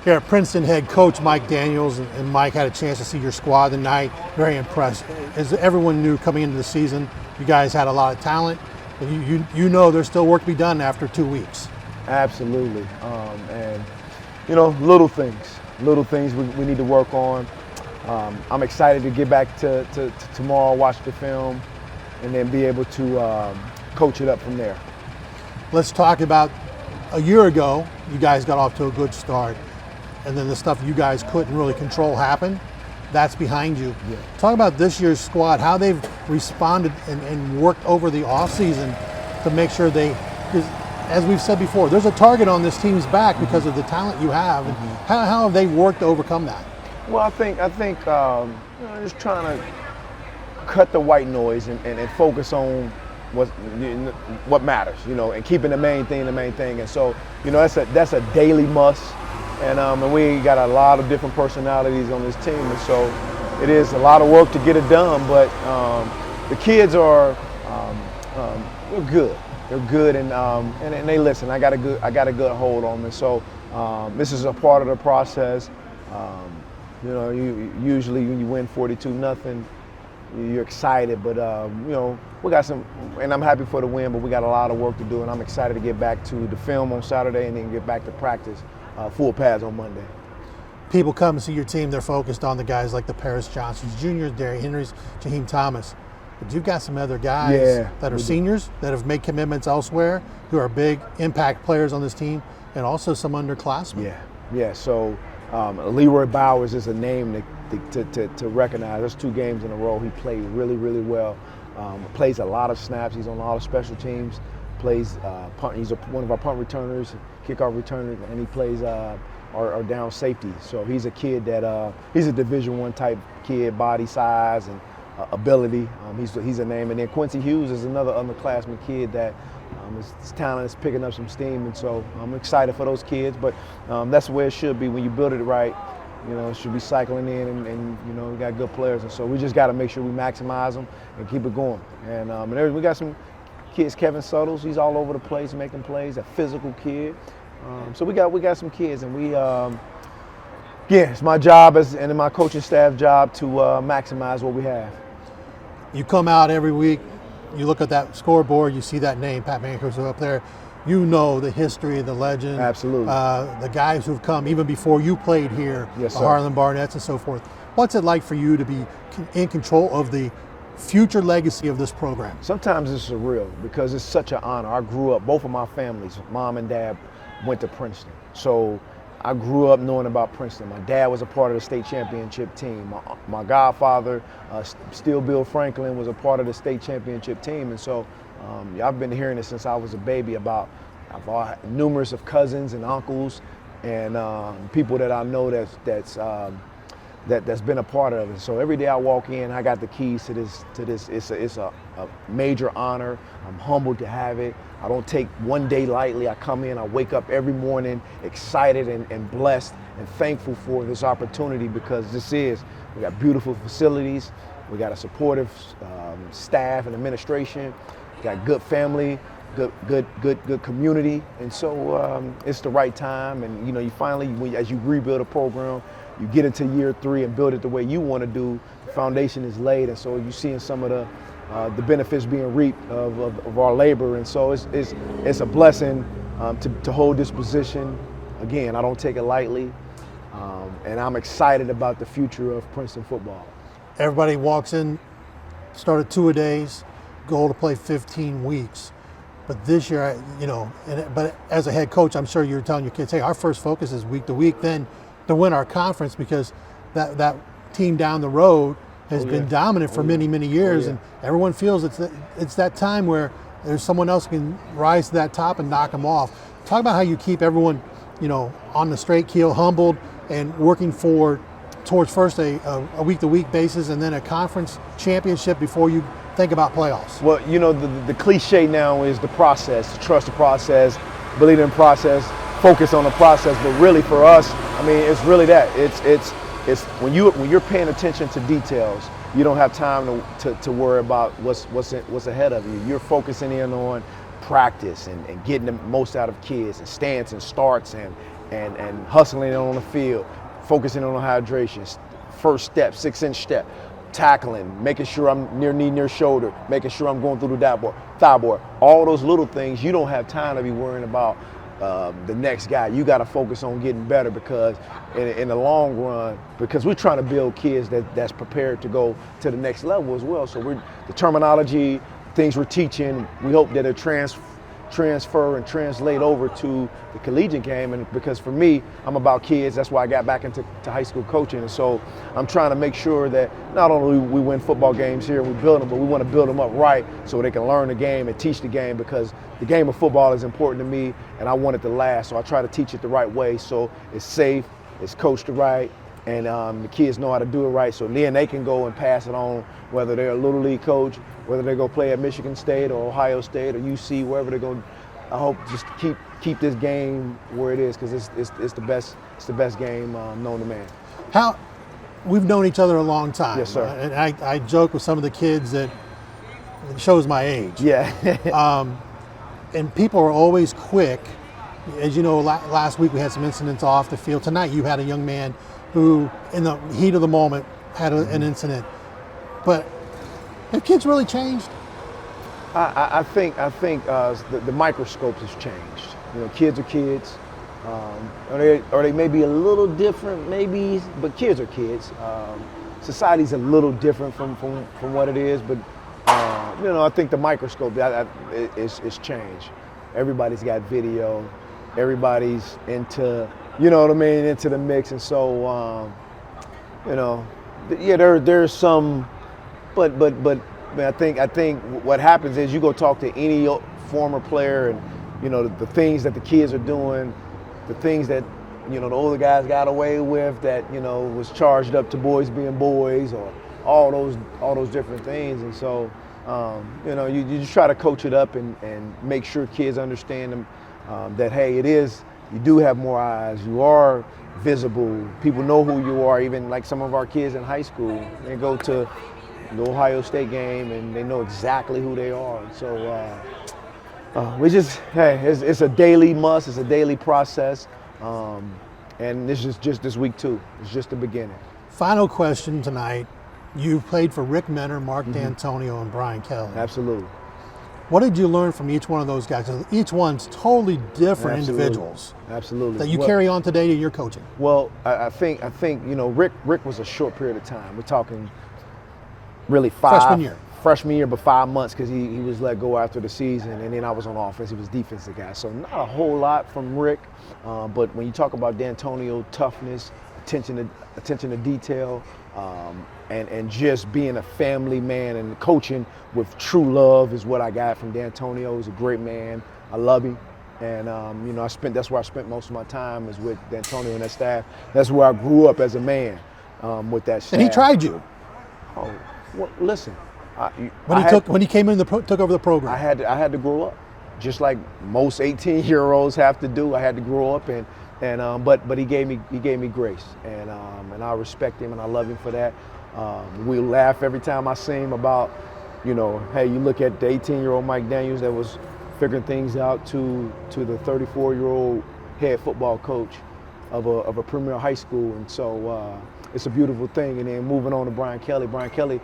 Here at Princeton head coach Mike Daniels, and Mike had a chance to see your squad tonight. Very impressed. As everyone knew coming into the season, you guys had a lot of talent, but you know there's still work to be done after 2 weeks. Absolutely, and you know, little things we need to work on. I'm excited to get back to tomorrow, watch the film, and then be able to coach it up from there. Let's talk about a year ago. You guys got off to a good start, and then the stuff you guys couldn't really control happened. That's behind you. Yeah. Talk about this year's squad, how they've responded and worked over the offseason to make sure because as we've said before, there's a target on this team's back because of the talent you have. And how have they worked to overcome that? Well, I think you know, just trying to cut the white noise and focus on what matters, you know, and keeping the main thing. And so, you know, that's a daily must. And we got a lot of different personalities on this team, and so it is a lot of work to get it done. But the kids are they're good. They're good, and they listen. I got a good hold on them. So this is a part of the process. You know, usually when you win 42-0, you're excited. But you know, we got some, and I'm happy for the win. But we got a lot of work to do, and I'm excited to get back to the film on Saturday and then get back to practice. Full pads on Monday. People come and see your team, they're focused on the guys like the Paris Johnsons Juniors, Derrick Henrys, Jaheim Thomas. But you've got some other guys that are seniors that have made commitments elsewhere, who are big impact players on this team, and also some underclassmen. Yeah. So Leroy Bowers is a name to recognize. There's 2 games in a row he played really, really well. Plays a lot of snaps. He's on a lot of special teams. Plays punt. He's one of our punt returners, kickoff returners, and he plays our down safety. So he's a kid that he's a Division I type kid, body size and ability. He's a name. And then Quincy Hughes is another underclassman kid that his talent is picking up some steam. And so I'm excited for those kids. But that's the way it should be when you build it right. You know, it should be cycling in, and you know, we got good players. And so we just got to make sure we maximize them and keep it going. And we got some kids. Kevin Suttles, he's all over the place making plays, a physical kid. So we got some kids, and it's my job and my coaching staff job to maximize what we have. You come out every week, you look at that scoreboard, you see that name, Pat Manker's up there. You know the history, the legend. Absolutely. The guys who've come even before you played here, yes, the sir. Harlan Barnetts and so forth. What's it like for you to be in control of the future legacy of this program? Sometimes it's surreal because it's such an honor. I grew up, both of my families, mom and dad, went to Princeton. So I grew up knowing about Princeton. My dad was a part of the state championship team. My godfather, Still Bill Franklin, was a part of the state championship team. And so I've been hearing it since I was a baby about numerous of cousins and uncles and people that I know that's been a part of it. So every day I walk in, I got the keys to this. It's a major honor. I'm humbled to have it. I don't take one day lightly. I come in, I wake up every morning excited and blessed and thankful for this opportunity, because we got beautiful facilities, we got a supportive staff and administration, we got good family, good community, and so it's the right time. And you know, you finally, as you rebuild a program, you get into year 3 and build it the way you want to do. The foundation is laid, and so you're seeing some of the benefits being reaped of our labor. And so it's a blessing to hold this position. Again, I don't take it lightly, and I'm excited about the future of Princeton football. Everybody walks in, started 2-a-days, goal to play 15 weeks. But this year, you know, but as a head coach, I'm sure you're telling your kids, hey, our first focus is week to week, then to win our conference, because that team down the road has been dominant for many, many years, and everyone feels it's that time where there's someone else who can rise to that top and knock them off. Talk about how you keep everyone, you know, on the straight keel, humbled, and working towards first a week-to-week basis and then a conference championship before you think about playoffs. Well, you know, the cliche now is the process, trust the process, believe in the process, focus on the process. But really for us, I mean, it's really that. It's when you're paying attention to details, you don't have time to worry about what's ahead of you. You're focusing in on practice and getting the most out of kids and stance and starts and and hustling on the field, focusing on hydration, first step, 6-inch step, tackling, making sure I'm near knee, near shoulder, making sure I'm going through the thigh board. All those little things, you don't have time to be worrying about the next guy. You got to focus on getting better, because in the long run, because we're trying to build kids that's prepared to go to the next level as well. So the terminology, things we're teaching, we hope that it transfer and translate over to the collegiate game. And because for me, I'm about kids. That's why I got back into high school coaching. And so I'm trying to make sure that not only we win football games here and we build them, but we want to build them up right so they can learn the game and teach the game, because the game of football is important to me and I want it to last. So I try to teach it the right way so it's safe, it's coached right, and the kids know how to do it right, so then they can go and pass it on, whether they're a Little League coach, whether they go play at Michigan State or Ohio State or UC, wherever they're going. I hope just keep this game where it is, because it's the best game known to man. We've known each other a long time. Yes, sir. And I joke with some of the kids that it shows my age. Yeah. And people are always quick. As you know, last week we had some incidents off the field. Tonight you had a young man who, in the heat of the moment, had an incident. But have kids really changed? I think the microscope has changed. You know, kids are kids. Or they may be a little different, maybe, but kids are kids. Society's a little different from what it is, but you know, I think the microscope is changed. Everybody's got video. Everybody's into, you know what I mean, into the mix, and so you know, yeah, there's some, but I think what happens is you go talk to any former player, and you know the things that the kids are doing, the things that you know the older guys got away with, that you know was charged up to boys being boys, or all those different things, and so you know you just try to coach it up and make sure kids understand them, that hey, you do have more eyes, you are visible, people know who you are. Even like some of our kids in high school, they go to the Ohio State game and they know exactly who they are. And so we just, hey, it's a daily must, it's a daily process, and this is just this week too. It's just the beginning. Final question tonight. You've played for Rick Mentor, Mark Dantonio, and Brian Kelly. Absolutely. What did you learn from each one of those guys? 'Cause each one's totally different individuals. Absolutely. That you carry on today to your coaching. Well, I think you know Rick was a short period of time. We're talking really freshman year, but 5 months, because he was let go after the season, and then I was on offense. He was defensive guy, so not a whole lot from Rick. But when you talk about Dantonio, toughness, attention to detail, and just being a family man and coaching with true love is what I got from Dantonio. He's a great man. I love him. And you know, that's where I spent most of my time, is with Dantonio and that staff. That's where I grew up as a man, with that staff. And he tried you. Oh, well, listen. When he came in, took over the program. I had to grow up, just like most 18-year-olds have to do. I had to grow up, but he gave me grace, and I respect him and I love him for that. We laugh every time I see him about, you know, hey, you look at the 18-year-old Mike Daniels that was figuring things out to the 34-year-old head football coach of a premier high school, and so it's a beautiful thing. And then moving on to Brian Kelly. Brian Kelly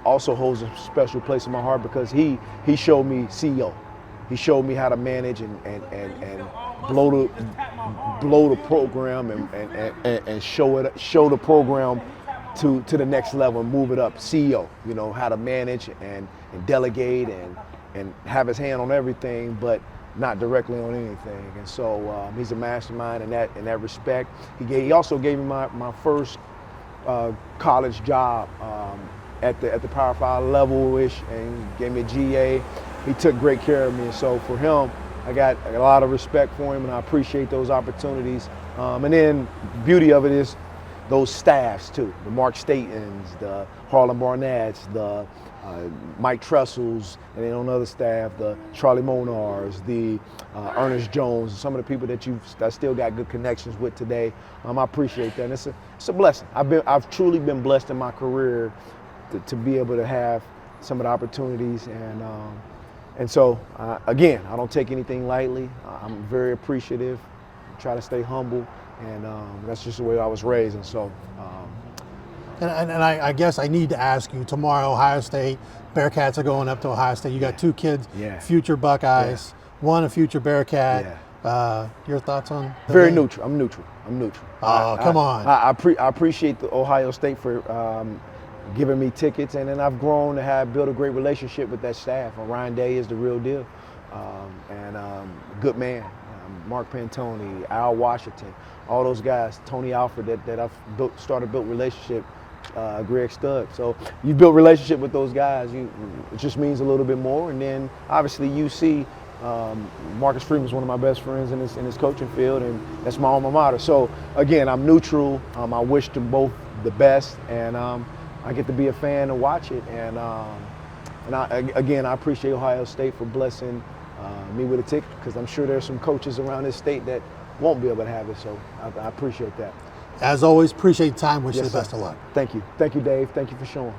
also holds a special place in my heart, because he showed me CEO. He showed me how to manage and blow the program and show the program to the next level and move it up. CEO, you know, how to manage and delegate and have his hand on everything, but not directly on anything. And so he's a mastermind in that respect. He also gave me my first college job at the Power 5 level-ish, and gave me a GA. He took great care of me, and so for him, I got a lot of respect for him, and I appreciate those opportunities. And then the beauty of it is those staffs too, the Mark Statons, the Harlan Barnetts, the Mike Tressels, and then on other staff, the Charlie Monars, the Ernest Jones, some of the people that I still got good connections with today. I appreciate that. And it's a blessing. I've truly been blessed in my career to be able to have some of the opportunities, and so again, I don't take anything lightly. I'm very appreciative, try to stay humble, and that's just the way I was raised. And so, And I guess I need to ask you, tomorrow, Ohio State, Bearcats are going up to Ohio State. You got two kids, future Buckeyes, one a future Bearcat. Your thoughts on the very game? neutral. I'm neutral. Oh, come on. I appreciate the Ohio State for giving me tickets, and then I've grown to build a great relationship with that staff. Ryan Day is the real deal, and good man. Mark Pantoni, Al Washington, all those guys, Tony Alford that I've built relationship, Greg Studd. So you build relationship with those guys, it just means a little bit more. And then obviously UC, Marcus Freeman is one of my best friends in his coaching field, and that's my alma mater. So again, I'm neutral. I wish them both the best, and I get to be a fan and watch it. And I appreciate Ohio State for blessing me with a ticket, because I'm sure there's some coaches around this state that won't be able to have it. So I appreciate that. As always, appreciate the time. Wish you Yes, the best sir. of luck. Thank you. Thank you, Dave. Thank you for showing.